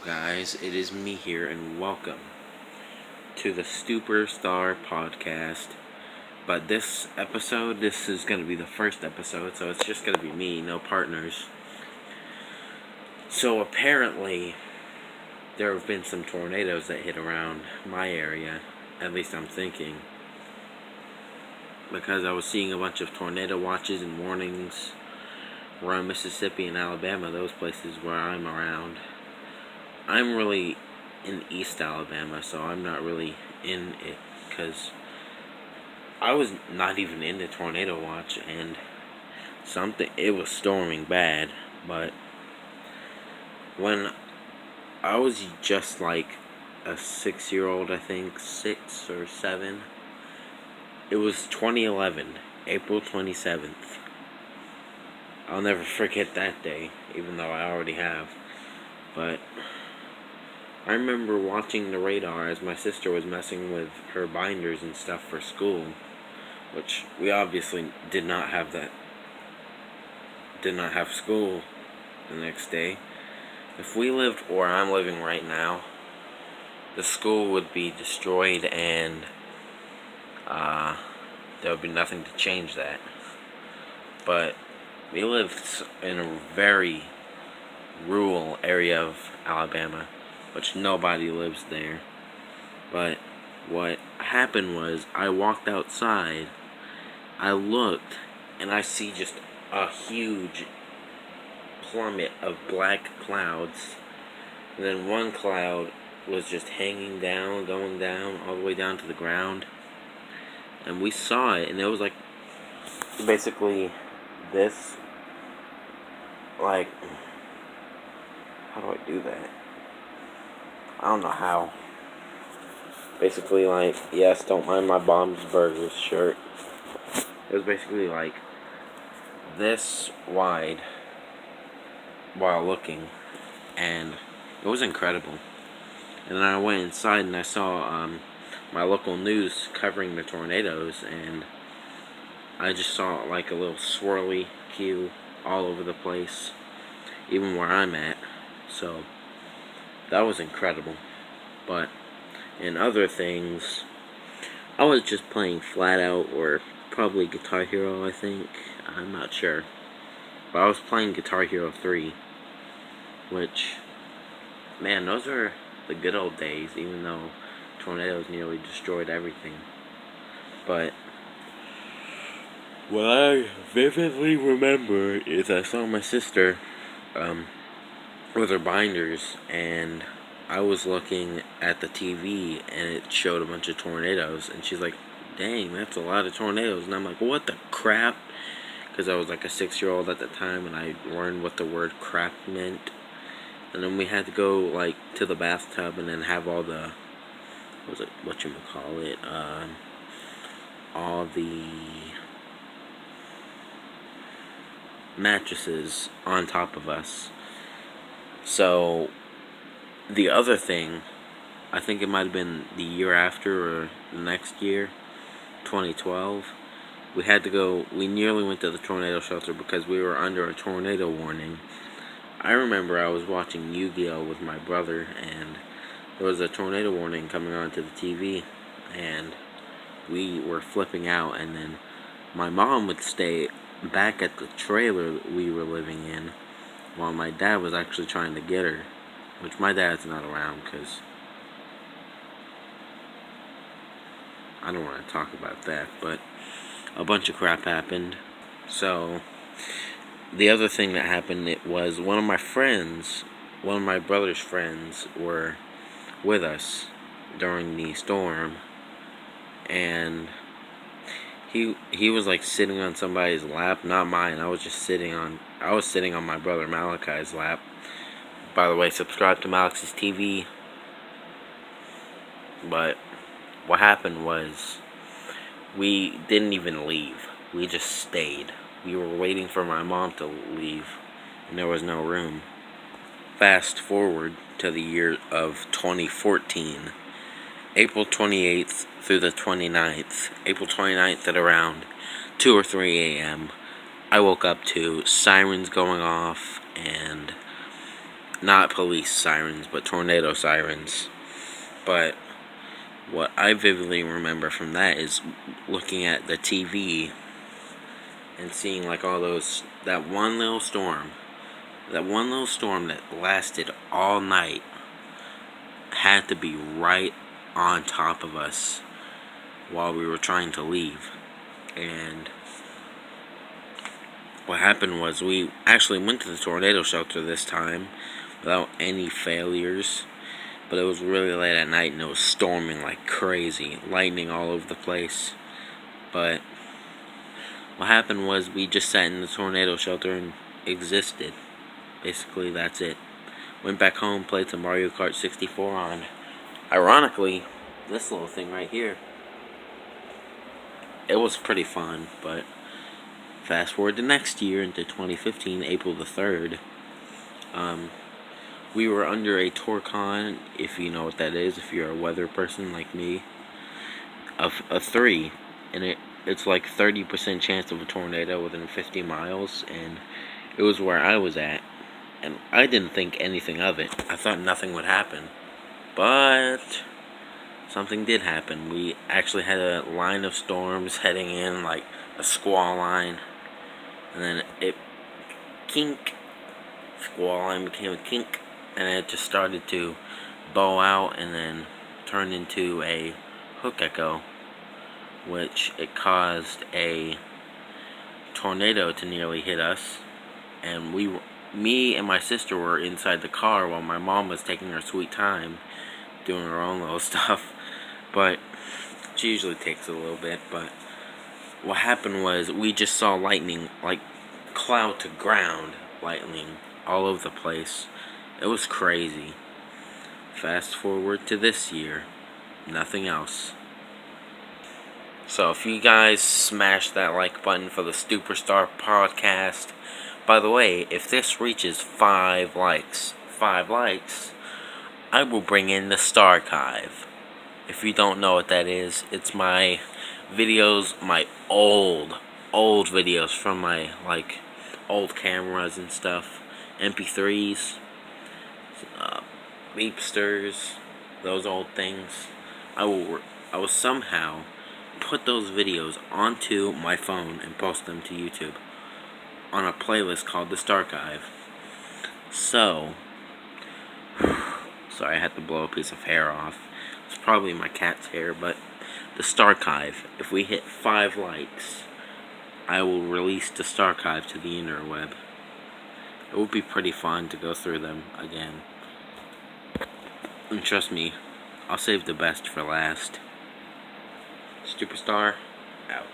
guys? It is me here, and welcome to the Stuper Starcast. But this is going to be the first episode, so it's just going to be me, no partners. So apparently, there have been some tornadoes that hit around my area, at least I'm thinking. Because I was seeing a bunch of tornado watches and warnings around Mississippi and Alabama, those places where I'm around. I'm really in East Alabama, so I'm not really in it, because I was not even in the tornado watch, and it was storming bad, but when I was just like a 6-year-old, I think, 6 or 7, it was 2011, April 27th. I'll never forget that day, even though I already have, but I remember watching the radar as my sister was messing with her binders and stuff for school, which we obviously did not have school the next day. If we lived where I'm living right now, the school would be destroyed, and there would be nothing to change that. But we lived in a very rural area of Alabama, which nobody lives there. But what happened was, I walked outside, I looked, and I see just a huge plummet of black clouds. And then one cloud was just hanging down, going down, all the way down to the ground. And we saw it, and it was like, basically, this, like, how do I do that? I don't know how. Basically, like, yes, don't mind my Bob's Burgers shirt. It was basically like this wide while looking, and it was incredible. And then I went inside and I saw my local news covering the tornadoes, and I just saw like a little swirly queue all over the place, even where I'm at. So that was incredible. But in other things, I was just playing Flat Out, or probably Guitar Hero, I think. I'm not sure. But I was playing Guitar Hero 3, which, man, those are the good old days, even though tornadoes nearly destroyed everything. But what I vividly remember is I saw my sister with her binders, and I was looking at the TV, and it showed a bunch of tornadoes, and she's like, dang, that's a lot of tornadoes. And I'm like, what the crap? Because I was like a 6-year-old at the time, and I learned what the word crap meant. And then we had to go like to the bathtub and then have all the, all the mattresses on top of us. So the other thing, I think it might have been the year after or the next year, 2012, we nearly went to the tornado shelter because we were under a tornado warning. I remember I was watching Yu-Gi-Oh! With my brother, and there was a tornado warning coming onto the TV, and we were flipping out, and then my mom would stay back at the trailer that we were living in while my dad was actually trying to get her, which my dad's not around because I don't want to talk about that, but a bunch of crap happened. So the other thing that happened, it was one of my brother's friends were with us during the storm, and he was like sitting on somebody's lap, not mine. I was sitting on my brother Malachi's lap. By the way, subscribe to Malex's TV. But what happened was, we didn't even leave. We just stayed. We were waiting for my mom to leave, and there was no room. Fast forward to the year of 2014. April 28th through the 29th. April 29th at around 2 or 3 a.m. I woke up to sirens going off, and not police sirens, but tornado sirens. But what I vividly remember from that is looking at the TV and seeing like all those, that one little storm that lasted all night had to be right on top of us while we were trying to leave. And what happened was we actually went to the tornado shelter this time without any failures. But it was really late at night and it was storming like crazy, lightning all over the place. But what happened was we just sat in the tornado shelter and existed. Basically, that's it. Went back home, played some Mario Kart 64 on, ironically, this little thing right here. It was pretty fun, but fast forward to next year, into 2015, April the 3rd. We were under a Torcon, if you know what that is, if you're a weather person like me, of a 3, and it's like 30% chance of a tornado within 50 miles, and it was where I was at, and I didn't think anything of it. I thought nothing would happen, but something did happen. We actually had a line of storms heading in, like a squall line, and then it kink, squall line became a kink, and it just started to bow out and then turned into a hook echo, which it caused a tornado to nearly hit us. And me and my sister were inside the car while my mom was taking her sweet time doing her own little stuff. But she usually takes a little bit. But what happened was we just saw lightning, like cloud to ground lightning all over the place. It was crazy. Fast forward to this year, nothing else. So if you guys smash that like button for the Stuper Starcast. By the way, if this reaches 5 likes, I will bring in the Starchive. If you don't know what that is, it's my videos, my old videos from my like old cameras and stuff, MP3s, Beepsters, those old things. I will somehow put those videos onto my phone and post them to YouTube on a playlist called the Starchive. So, sorry, I had to blow a piece of hair off. It's probably my cat's hair, but the Starchive. If we hit 5 likes, I will release the Starchive to the interweb. It would be pretty fun to go through them again. And trust me, I'll save the best for last. Stuper Star, out.